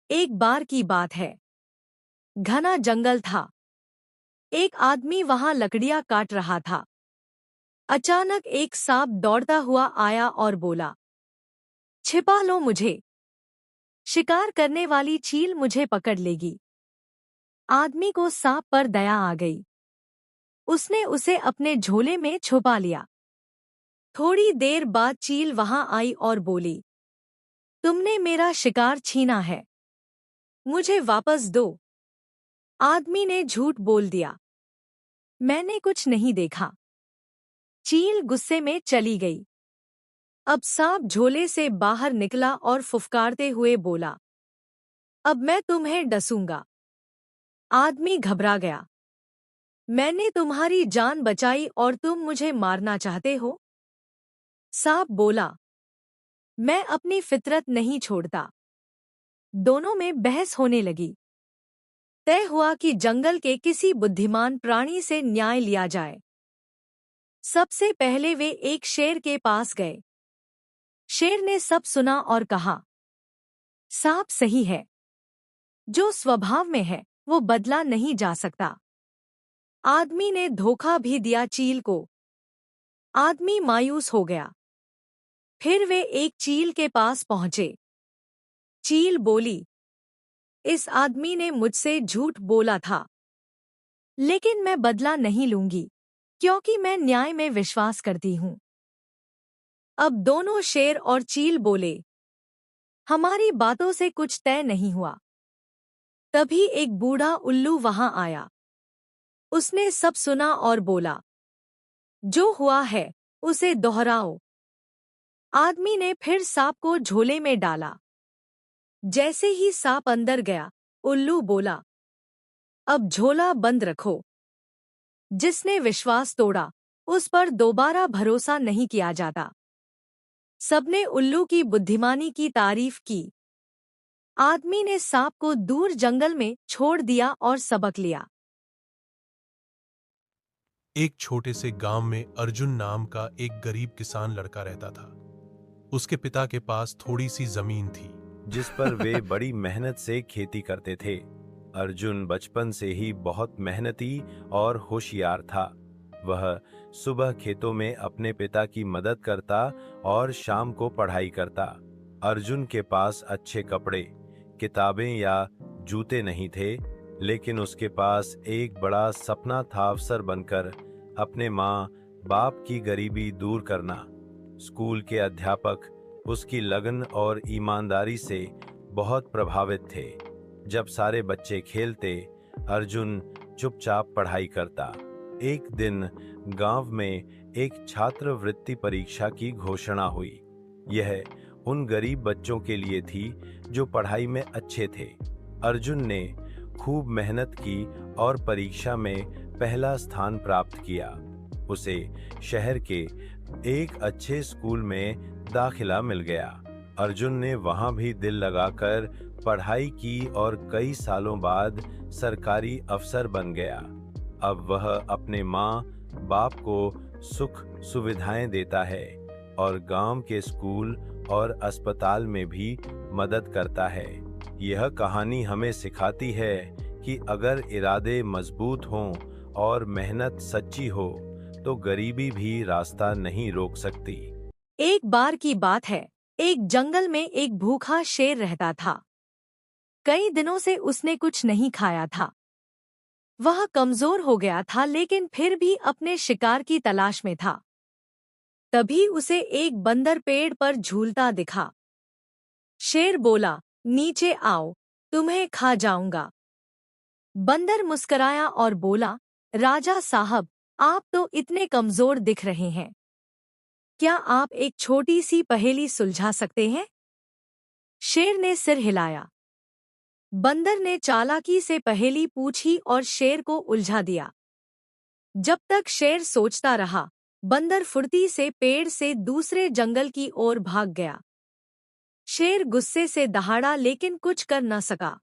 एक बार की बात है। घना जंगल था। एक आदमी वहां लकड़ियां काट रहा था। अचानक एक सांप दौड़ता हुआ आया और बोला, छिपा लो मुझे, शिकार करने वाली चील मुझे पकड़ लेगी। आदमी को सांप पर दया आ गई। उसने उसे अपने झोले में छुपा लिया। थोड़ी देर बाद चील वहां आई और बोली, तुमने मेरा शिकार छीना है, मुझे वापस दो। आदमी ने झूठ बोल दिया, मैंने कुछ नहीं देखा। चील गुस्से में चली गई। अब सांप झोले से बाहर निकला और फुफकारते हुए बोला, अब मैं तुम्हें डसूंगा। आदमी घबरा गया। मैंने तुम्हारी जान बचाई और तुम मुझे मारना चाहते हो? सांप बोला, मैं अपनी फितरत नहीं छोड़ता। दोनों में बहस होने लगी। तय हुआ कि जंगल के किसी बुद्धिमान प्राणी से न्याय लिया जाए। सबसे पहले वे एक शेर के पास गए। शेर ने सब सुना और कहा, सांप सही है। जो स्वभाव में है वो बदला नहीं जा सकता। आदमी ने धोखा भी दिया चील को। आदमी मायूस हो गया। फिर वे एक चील के पास पहुंचे। चील बोली, इस आदमी ने मुझसे झूठ बोला था, लेकिन मैं बदला नहीं लूंगी, क्योंकि मैं न्याय में विश्वास करती हूं। अब दोनों शेर और चील बोले, हमारी बातों से कुछ तय नहीं हुआ। तभी एक बूढ़ा उल्लू वहां आया। उसने सब सुना और बोला, जो हुआ है उसे दोहराओ। आदमी ने फिर सांप को झोले में डाला। जैसे ही सांप अंदर गया, उल्लू बोला, अब झोला बंद रखो। जिसने विश्वास तोड़ा, उस पर दोबारा भरोसा नहीं किया जाता। सबने उल्लू की बुद्धिमानी की तारीफ की। आदमी ने सांप को दूर जंगल में छोड़ दिया और सबक लिया। एक छोटे से गांव में अर्जुन नाम का एक गरीब किसान लड़का रहता था। उसके पिता के पास थोड़ी सी जमीन थी जिस पर वे बड़ी मेहनत से खेती करते थे। अर्जुन बचपन से ही बहुत मेहनती और होशियार था। वह सुबह खेतों में अपने पिता की मदद करता और शाम को पढ़ाई करता। अर्जुन के पास अच्छे कपड़े, किताबें या जूते नहीं थे, लेकिन उसके पास एक बड़ा सपना था, अफसर बनकर अपने माँ बाप की गरीबी दूर करना। स्कूल के अध्यापक उसकी लगन और ईमानदारी से बहुत प्रभावित थे। जब सारे बच्चे खेलते, अर्जुन चुपचाप पढ़ाई करता। एक दिन गांव में एक छात्रवृत्ति परीक्षा की घोषणा हुई। यह उन गरीब बच्चों के लिए थी जो पढ़ाई में अच्छे थे। अर्जुन ने खूब मेहनत की और परीक्षा में पहला स्थान प्राप्त किया। उसे शहर के एक अच्छे स्कूल में दाखिला मिल गया। अर्जुन ने वहां भी दिल लगाकर पढ़ाई की और कई सालों बाद सरकारी अफसर बन गया। अब वह अपने माँ बाप को सुख सुविधाएं देता है और गांव के स्कूल और अस्पताल में भी मदद करता है। यह कहानी हमें सिखाती है कि अगर इरादे मजबूत हों और मेहनत सच्ची हो, तो गरीबी भी रास्ता नहीं रोक सकती। एक बार की बात है। एक जंगल में एक भूखा शेर रहता था। कई दिनों से उसने कुछ नहीं खाया था। वह कमजोर हो गया था, लेकिन फिर भी अपने शिकार की तलाश में था। तभी उसे एक बंदर पेड़ पर झूलता दिखा। शेर बोला, नीचे आओ, तुम्हें खा जाऊंगा। बंदर मुस्कराया और बोला, राजा साहब, आप तो इतने कमजोर दिख रहे हैं। क्या आप एक छोटी सी पहेली सुलझा सकते हैं? शेर ने सिर हिलाया। बंदर ने चालाकी से पहेली पूछी और शेर को उलझा दिया। जब तक शेर सोचता रहा, बंदर फुर्ती से पेड़ से दूसरे जंगल की ओर भाग गया। शेर गुस्से से दहाड़ा, लेकिन कुछ कर न सका।